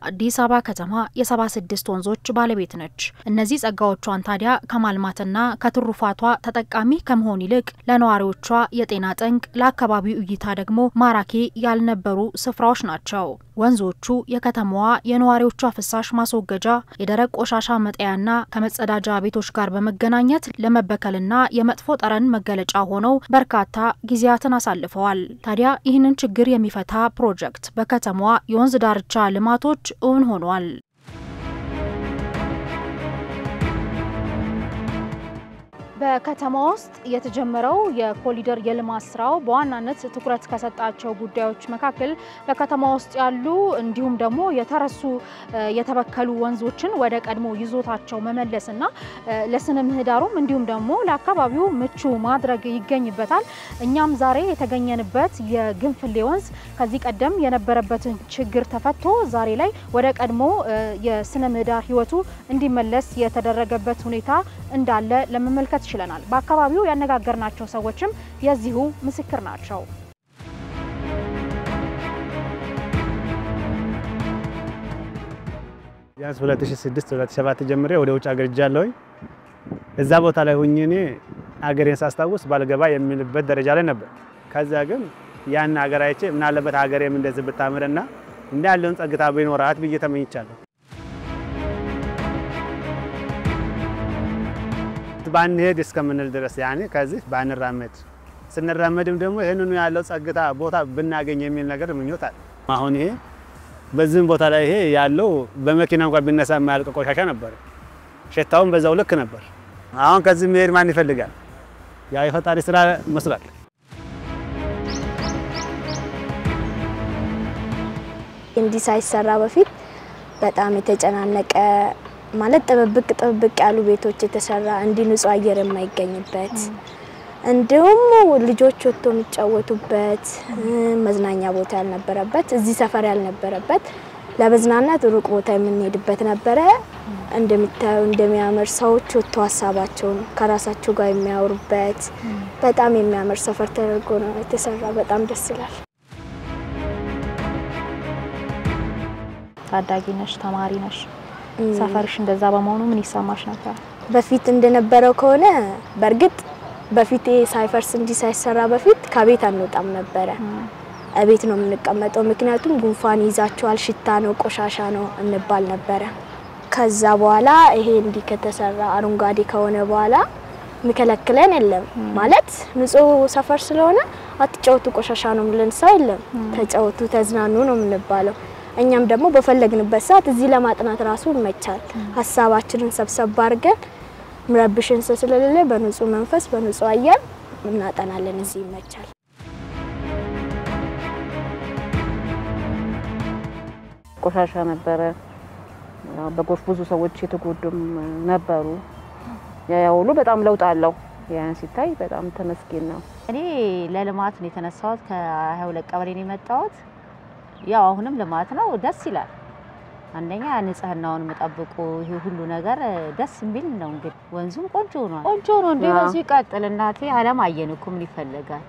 አዲስ አበባ ከተማ የ76 ወንዞች ባለቤት ነች። እነዚህ ጸጋዎቿን ታዲያ ከማልማትና ከትሩፋቷ ተጠቃሚ ከመሆን ይልቅ ለነዋሪዎቿ የጤና ጠንቅ ለአካባቢው እይታ ደግሞ ማራኪ ያልነበሩ ስፍራዎች ናቸው። ወንዞቹ የከተማዋ የነዋሪዎቿ ፍሳሽ ማስወገጃ፣ የደረቅ ቆሻሻ መጣያና ከመጸዳጃ ቤቶች ጋር በመገናኘት ለመበከልና የመጥፎ ጠረን መገለጫ ሆነው በርካታ ጊዜያትን አሳልፈዋል። ታዲያ ይህንን ችግር የሚፈታ ፕሮጀክት በከተማዋ የወንዝ ዳርቻ ልማቶች እውን ሆኗል። በከተማ ውስጥ የተጀመረው የኮሪደር የልማት ስራው በዋናነት ትኩረት ከሰጣቸው ጉዳዮች መካከል በከተማ ውስጥ ያሉ እንዲሁም ደግሞ የተረሱ የተበከሉ ወንዞችን ወደ ቀድሞ ይዞታቸው መመለስና ለስነ ምህዳሩም እንዲሁም ደግሞ ለአካባቢው ምቹ ማድረግ ይገኝበታል። እኛም ዛሬ የተገኘንበት የግንፍሌ ወንዝ ከዚህ ቀደም የነበረበትን ችግር ተፈቶ ዛሬ ላይ ወደ ቀድሞ የስነ ምህዳር ህይወቱ እንዲመለስ የተደረገበት ሁኔታ እንዳለ ለመመልከት ይችላል። በአካባቢው ያነጋገርናቸው ሰዎችም የዚሁ ምስክር ናቸው። ያስ 2006-2007 ጀምሬ ወደ ውጭ ሀገር ሄጃለሁ። እዛ ቦታ ላይ ሆኜ እኔ ሀገሬን ሳስታውስ ባልገባ የሚልበት ደረጃ ላይ ነበር። ከዛ ግን ያን ሀገር አይቼ ምን አለበት ሀገሬም እንደዚህ ብታምርና እንዳለውን ጸግታ ቢኖራት ብዬ ተመኝቻለሁ። ባንሄድ እስከምንል ድረስ ያኔ ከዚህ ባንራመድ ስንራመድም ደግሞ ይሄንኑ ያለው ጸግታ ቦታ ብናገኝ የሚል ነገር ምኞት አለ። አሁን ይሄ በዚህም ቦታ ላይ ይሄ ያለው በመኪና እንኳን ቢነሳ የማያልቅ ቆሻሻ ነበር። ሸታውም በዛው ልክ ነበር። አሁን ከዚህ መሄድ ማን ይፈልጋል? ያ የፈጣሪ ስራ መስራት። እንዲህ ሳይሰራ በፊት በጣም የተጨናነቀ ማለት ጥብቅ ያሉ ቤቶች የተሰራ እንዲ ንጹህ አየር የማይገኝበት እንዲሁም ልጆች ወጥቶ የሚጫወቱበት መዝናኛ ቦታ ያልነበረበት እዚህ ሰፈር ያልነበረበት ለመዝናናት ሩቅ ቦታ የምንሄድበት ነበር። እንደምታዩ እንደሚያምር ሰዎች ወጥቶ ሐሳባቸውን ከራሳቸው ጋር የሚያወሩበት በጣም የሚያምር ሰፈር ተደርጎ ነው የተሰራ። በጣም ደስ ይላል። ታዳጊ ነሽ፣ ተማሪ ነሽ። ሰፈርሽ እንደዛ በመሆኑ ምን ይሰማሽ ነበር? በፊት እንደነበረው ከሆነ በርግጥ በፊት ሳይፈርስ እንጂ ሳይሰራ በፊት ከቤት አንወጣም ነበር። እቤት ነው የምንቀመጠው። ምክንያቱም ጉንፋን ይዛቸዋል፣ ሽታ ነው፣ ቆሻሻ ነው እንባል ነበር። ከዛ በኋላ ይሄ እንዲ ከተሰራ አረንጓዴ ከሆነ በኋላ ምከለክለን የለም ማለት ንጹህ ሰፈር ስለሆነ አትጫወቱ ቆሻሻ ነው ምለን ሰው የለም። ተጫወቱ ተዝናኑ ነው የምንባለው። እኛም ደግሞ በፈለግንበት ሰዓት እዚህ ለማጥናት ራሱ ይመቻል። ሐሳባችንን ሰብሰብ አድርገን ምረብሽን ስለሌለ በንጹህ መንፈስ በንጹህ አየር እናጠናለን። እዚህ ይመቻል። ቆሻሻ ነበረ። በጎርፍ ብዙ ሰዎች የተጎዱም ነበሩ። ያ ሁሉ በጣም ለውጥ አለው። ያን ሲታይ በጣም ተመስገን ነው። እኔ ለልማት ነው የተነሳሁት። ከ22 ቀበሌ ነው የመጣሁት። ያው አሁንም ልማት ነው፣ ደስ ይላል። አንደኛ ንጽህናውን መጠበቁ ይሄ ሁሉ ነገር ደስ የሚል ነው። እንግዲህ ወንዙም ቆንጆ ነው እንዴ በዚህ ይቀጥል እናቴ። አለም አየንኩ ምን ይፈልጋል።